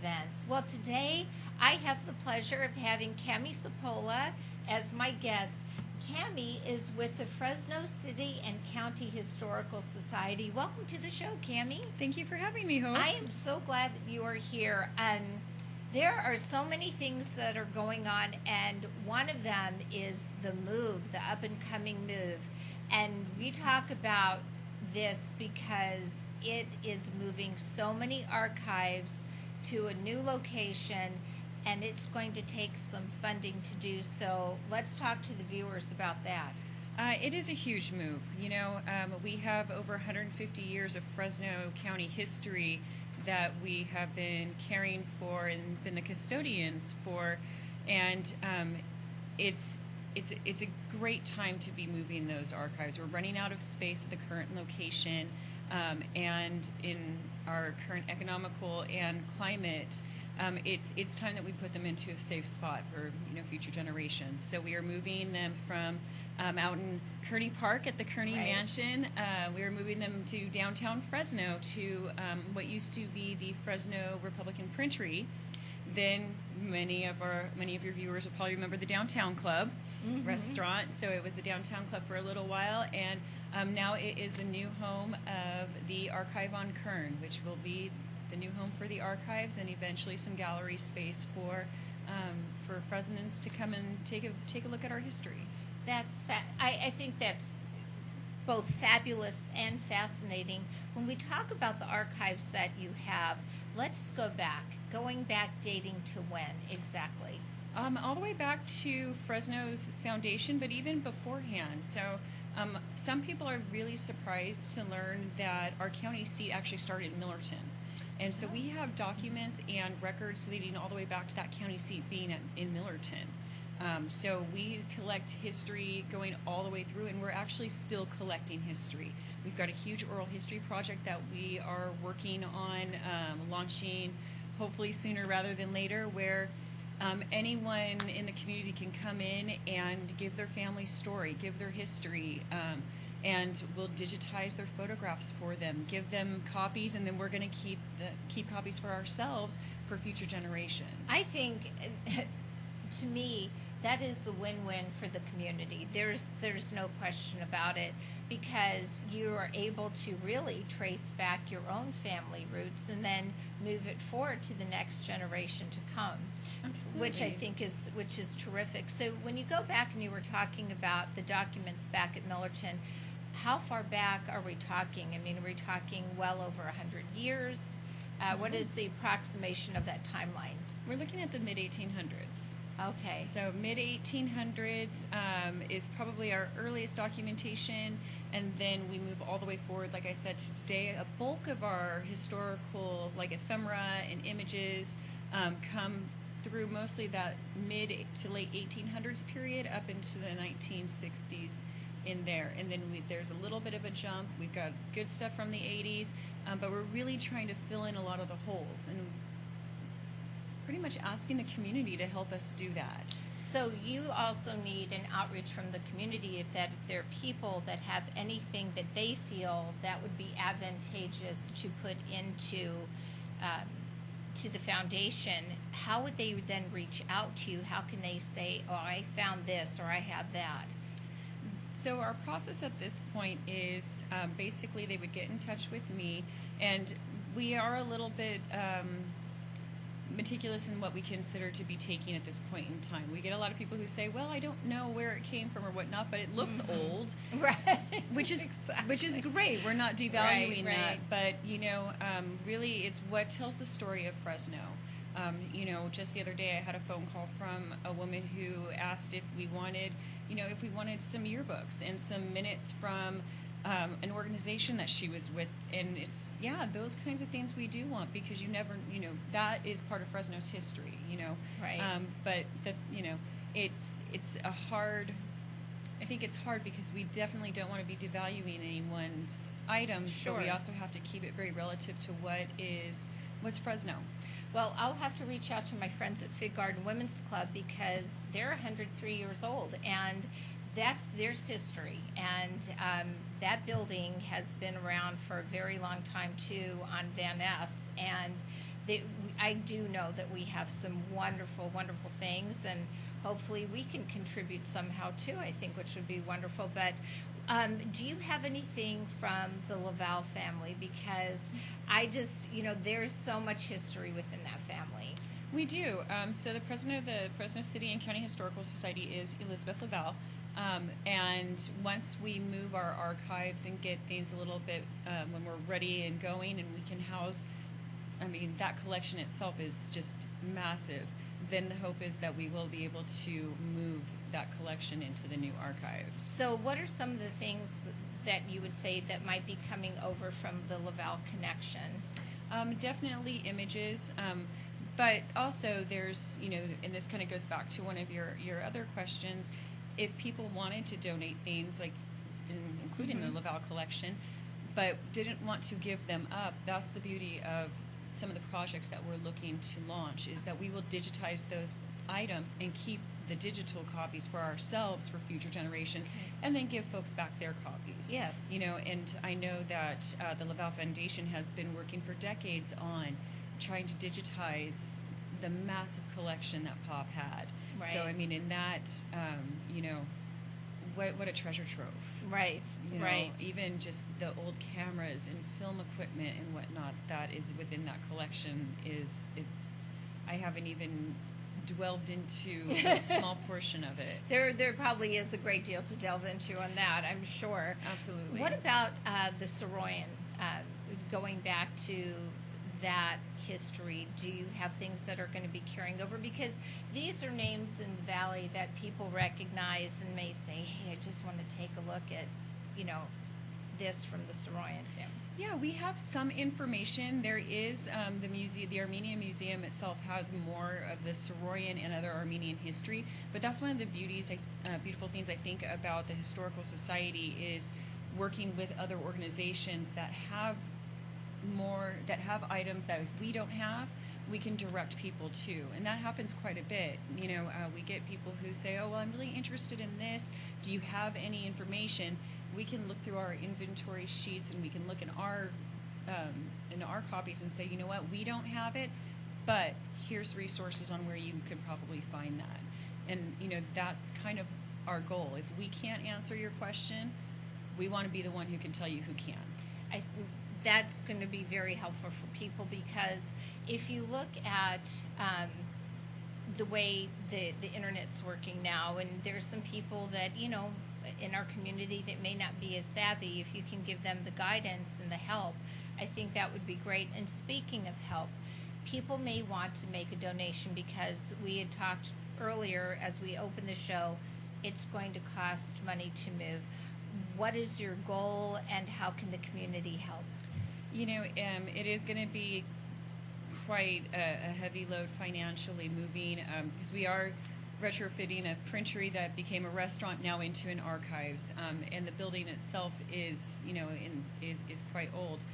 events. Well, today I have the pleasure of having Cami Cipolla as my guest. Cami is with the Fresno City and County Historical Society. Welcome to the show, Cami. Thank you for having me, Hope. I am so glad that you are here. There are so many things that are going on, and one of them is the move, the up-and-coming move. And we talk about this because it is moving so many archives to a new location, and it's going to take some funding to do so. Let's talk to the viewers about that. It is a huge move. We have over 150 years of Fresno County history that we have been caring for and been the custodians for, and it's a great time to be moving those archives. We're running out of space at the current location, and in our current economical and climate, it's time that we put them into a safe spot for future generations. So we are moving them from out in Kearney Park at the Kearney Right. Mansion. We are moving them to downtown Fresno to what used to be the Fresno Republican Printery. Then many of your viewers will probably remember the Downtown Club restaurant. So it was the Downtown Club for a little while, and now it is the new home of the Archive on Kern, which will be the new home for the archives and eventually some gallery space for Fresnans to come and take a look at our history. I think that's both fabulous and fascinating. When we talk about the archives that you have, let's go back. Going back, dating to when exactly? All the way back to Fresno's foundation, but even beforehand. So some people are really surprised to learn that our county seat actually started in Millerton. And so we have documents and records leading all the way back to that county seat being in Millerton. So we collect history going all the way through, and we're actually still collecting history. We've got a huge oral history project that we are working on launching hopefully sooner rather than later, where anyone in the community can come in and give their family's story, give their history, and we'll digitize their photographs for them, give them copies, and then we're going to keep copies for ourselves for future generations. I think, to me, that is the win-win for the community. There's no question about it, because you are able to really trace back your own family roots and then move it forward to the next generation to come. Absolutely. Which is terrific. So when you go back and you were talking about the documents back at Millerton, how far back are we talking? I mean, are we talking well over 100 years? What is the approximation of that timeline? We're looking at the mid-1800s. Okay. So mid-1800s is probably our earliest documentation, and then we move all the way forward, like I said, to today. A bulk of our historical, like ephemera and images, come through mostly that mid to late 1800s period up into the 1960s in there. And then there's a little bit of a jump. We've got good stuff from the 80s, but we're really trying to fill in a lot of the holes, and pretty much asking the community to help us do that. So you also need an outreach from the community if there are people that have anything that they feel that would be advantageous to put into to the foundation. How would they then reach out to you? How can they say, oh, I found this or I have that? So our process at this point is basically they would get in touch with me, and we are a little bit meticulous in what we consider to be taking at this point in time. We get a lot of people who say, well, I don't know where it came from or whatnot, but it looks old. Right. Which is great. We're not devaluing Right. that, but really it's what tells the story of Fresno. Just the other day I had a phone call from a woman who asked if we wanted some yearbooks and some minutes from an organization that she was with, and it's those kinds of things we do want, because you never that is part of Fresno's history, Right. But it's a hard. I think it's hard because we definitely don't want to be devaluing anyone's items, Sure. but we also have to keep it very relative to what's Fresno. Well, I'll have to reach out to my friends at Fig Garden Women's Club, because they're 103 years old, and that's their history. And that building has been around for a very long time, too, on Van Ness. And I do know that we have some wonderful, wonderful things, and hopefully we can contribute somehow too, I think, which would be wonderful. But do you have anything from the Laval family? Because I just, there's so much history within that family. We do. So the president of the Fresno City and County Historical Society is Elizabeth Laval. And once we move our archives and get things a little bit, when we're ready and going and we can house, that collection itself is just massive, then the hope is that we will be able to move that collection into the new archives. So what are some of the things that you would say that might be coming over from the Laval connection? Definitely images. But also there's, and this kind of goes back to one of your other questions, if people wanted to donate things, like including the Laval collection, but didn't want to give them up, that's the beauty of some of the projects that we're looking to launch, is that we will digitize those items and keep the digital copies for ourselves for future generations, and then give folks back their copies. Yes. And I know that the Laval Foundation has been working for decades on trying to digitize the massive collection that Pop had. Right. So, in that, what a treasure trove. Right, right. Even just the old cameras and film equipment and whatnot that is within that collection I haven't even delved into a small portion of it. There probably is a great deal to delve into on that, I'm sure. Absolutely. What about the Saroyan? Going back to that history, do you have things that are going to be carrying over? Because these are names in the valley that people recognize and may say, hey, I just want to take a look at, this from the Saroyan family. Yeah, we have some information. There is the Armenian Museum itself has more of the Saroyan and other Armenian history, but that's one of the beautiful things I think about the Historical Society is working with other organizations that have items that if we don't have, we can direct people to, and that happens quite a bit. We get people who say, oh, well, I'm really interested in this. Do you have any information? We can look through our inventory sheets and we can look in our copies and say, you know what, we don't have it, but here's resources on where you could probably find that. And that's kind of our goal. If we can't answer your question, we want to be the one who can tell you who can. I think that's going to be very helpful for people, because if you look at the way the internet's working now, and there's some people that, in our community that may not be as savvy, if you can give them the guidance and the help, I think that would be great. And speaking of help, people may want to make a donation, because we had talked earlier as we opened the show, it's going to cost money to move. What is your goal, and how can the community help? It is going to be quite a heavy load financially moving, because we are retrofitting a printery that became a restaurant now into an archives, and the building itself is is quite old.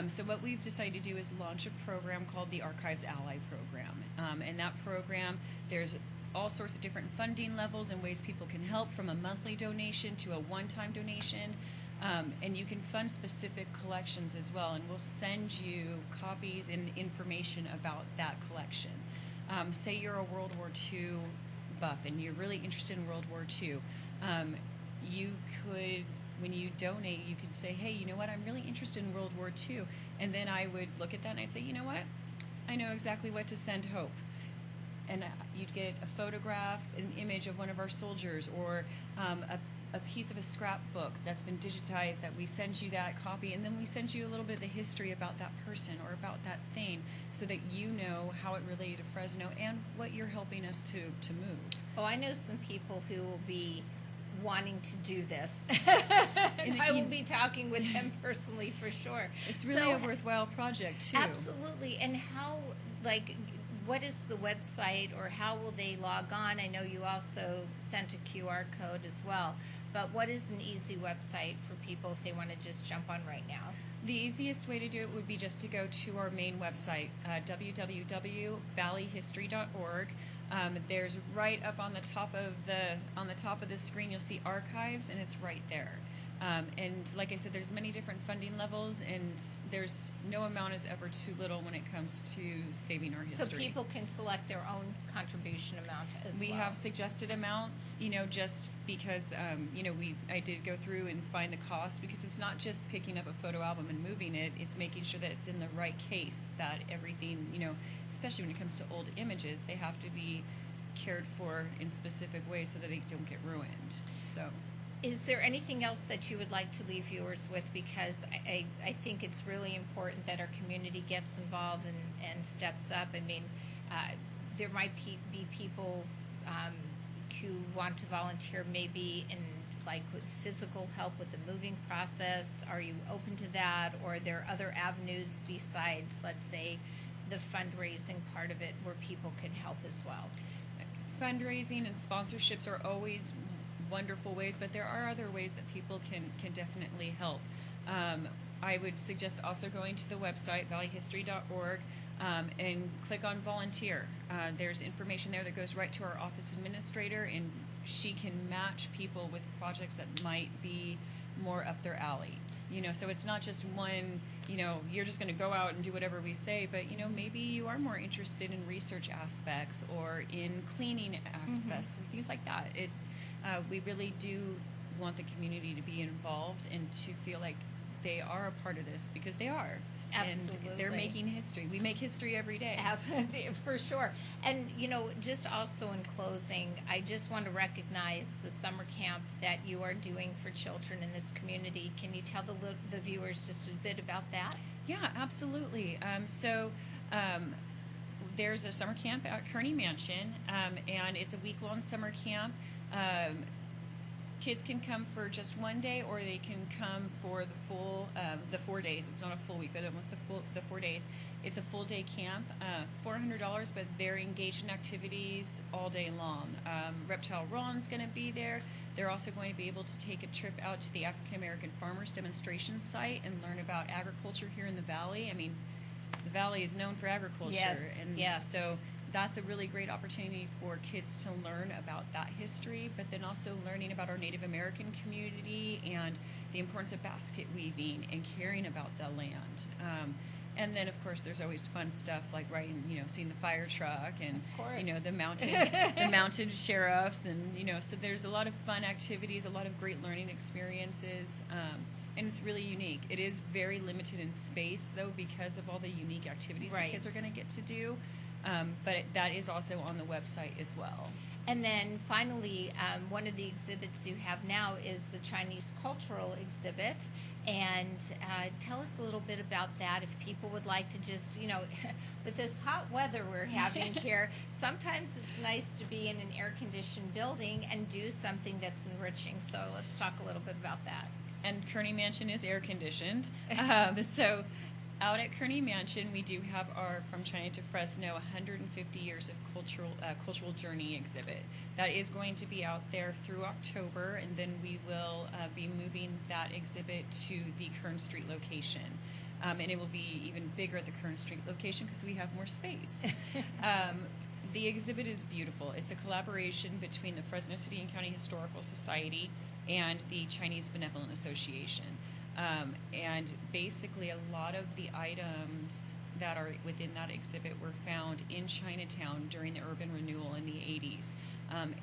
So what we've decided to do is launch a program called the Archives Ally Program, and that program, there's all sorts of different funding levels and ways people can help, from a monthly donation to a one-time donation. And you can fund specific collections as well, and we'll send you copies and information about that collection. Say you're a World War II buff and you're really interested in World War II. You could, when you donate, you could say, hey, you know what, I'm really interested in World War II. And then I would look at that and I'd say, you know what, I know exactly what to send Hope. And you'd get a photograph, an image of one of our soldiers, or a piece of a scrapbook that's been digitized, that we send you that copy, and then we send you a little bit of the history about that person or about that thing, so that you know how it related to Fresno and what you're helping us to move. Oh, I know some people who will be wanting to do this. And I will be talking with them personally for sure. It's really a worthwhile project too. Absolutely. And how, what is the website, or how will they log on? I know you also sent a QR code as well, but what is an easy website for people if they want to just jump on right now? The easiest way to do it would be just to go to our main website, www.valleyhistory.org. There's right up on the top of the screen, you'll see archives, and it's right there. And like I said, there's many different funding levels, and there's no amount is ever too little when it comes to saving our history. So people can select their own contribution amount as well. We have suggested amounts, just because, I did go through and find the cost, because it's not just picking up a photo album and moving it, it's making sure that it's in the right case, that everything, especially when it comes to old images, they have to be cared for in specific ways so that they don't get ruined. So, is there anything else that you would like to leave viewers with? Because I think it's really important that our community gets involved and steps up. I mean, there might be people who want to volunteer maybe in with physical help with the moving process. Are you open to that? Or are there other avenues besides, let's say, the fundraising part of it where people can help as well? Fundraising and sponsorships are always wonderful ways, but there are other ways that people can definitely help. I would suggest also going to the website valleyhistory.org and click on volunteer. There's information there that goes right to our office administrator, and she can match people with projects that might be more up their alley. So it's not just one, you're just going to go out and do whatever we say, but, maybe you are more interested in research aspects or in cleaning aspects and things like that. It's, we really do want the community to be involved and to feel like they are a part of this, because they are. Absolutely. And they're making history. We make history every day. For sure. And, just also in closing, I just want to recognize the summer camp that you are doing for children in this community. Can you tell the viewers just a bit about that? Yeah, absolutely. There's a summer camp at Kearney Mansion, and it's a week-long summer camp. Kids can come for just one day, or they can come for the 4 days. It's not a full week, but almost the 4 days. It's a full day camp, $400, but they're engaged in activities all day long. Reptile Ron's going to be there. They're also going to be able to take a trip out to the African American Farmers Demonstration Site and learn about agriculture here in the Valley. I mean, the Valley is known for agriculture. Yes. So that's a really great opportunity for kids to learn about that history, but then also learning about our Native American community and the importance of basket weaving and caring about the land. And then, of course, there's always fun stuff like seeing the fire truck and, the mounted sheriffs. And, so there's a lot of fun activities, a lot of great learning experiences. And it's really unique. It is very limited in space, though, because of all the unique activities the kids are going to get to do. But that is also on the website as well. And then finally, one of the exhibits you have now is the Chinese cultural exhibit. And tell us a little bit about that. If people would like to just, with this hot weather we're having here, sometimes it's nice to be in an air-conditioned building and do something that's enriching. So let's talk a little bit about that. And Kearney Mansion is air-conditioned. So out at Kearney Mansion, we do have our From China to Fresno 150 Years of Cultural Journey exhibit. That is going to be out there through October, and then we will be moving that exhibit to the Kern Street location. And it will be even bigger at the Kern Street location because we have more space. The exhibit is beautiful. It's a collaboration between the Fresno City and County Historical Society and the Chinese Benevolent Association. And basically a lot of the items that are within that exhibit were found in Chinatown during the urban renewal in the 80s.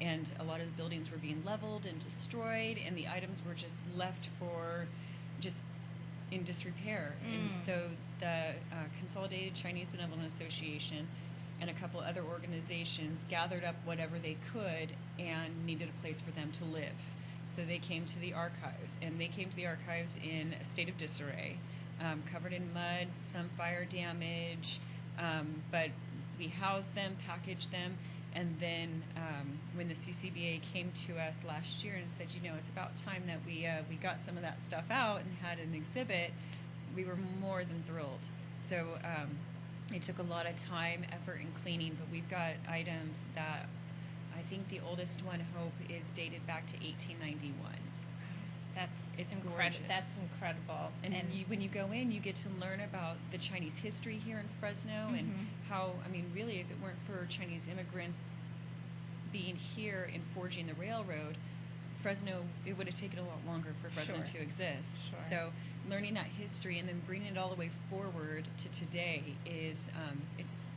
And a lot of the buildings were being leveled and destroyed, and the items were just left in disrepair. And so the Consolidated Chinese Benevolent Association and a couple other organizations gathered up whatever they could and needed a place for them to live. So they came to the archives, and they came to the archives in a state of disarray, covered in mud, some fire damage, but we housed them, packaged them, and then when the CCBA came to us last year and said, it's about time that we got some of that stuff out and had an exhibit, we were more than thrilled. So it took a lot of time, effort, and cleaning, but we've got items that I think the oldest one, Hope, is dated back to 1891. It's incredible. That's incredible. And when you go in, you get to learn about the Chinese history here in Fresno and how, really, if it weren't for Chinese immigrants being here and forging the railroad, Fresno, it would have taken a lot longer for Fresno Sure. to exist. Sure. So learning that history and then bringing it all the way forward to today is it's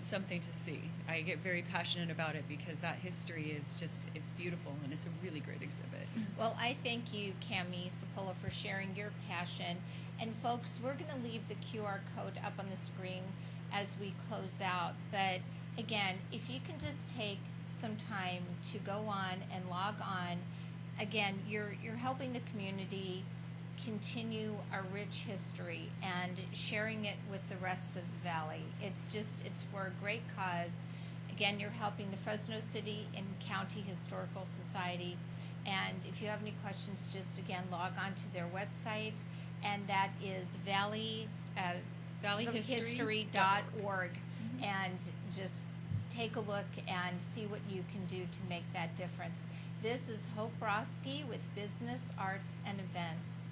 something to see. I get very passionate about it because that history is just, it's beautiful, and it's a really great exhibit. Well, I thank you, Cami Cipolla, for sharing your passion. And folks, we're going to leave the QR code up on the screen as we close out. But again, if you can just take some time to go on and log on, again, you're helping the community continue our rich history and sharing it with the rest of the valley. It's for a great cause. Again, you're helping the Fresno City and County Historical Society. And if you have any questions, just again log on to their website, and that is valleyhistory.org, and just take a look and see what you can do to make that difference. This is Hope Rosky with Business, Arts, and Events.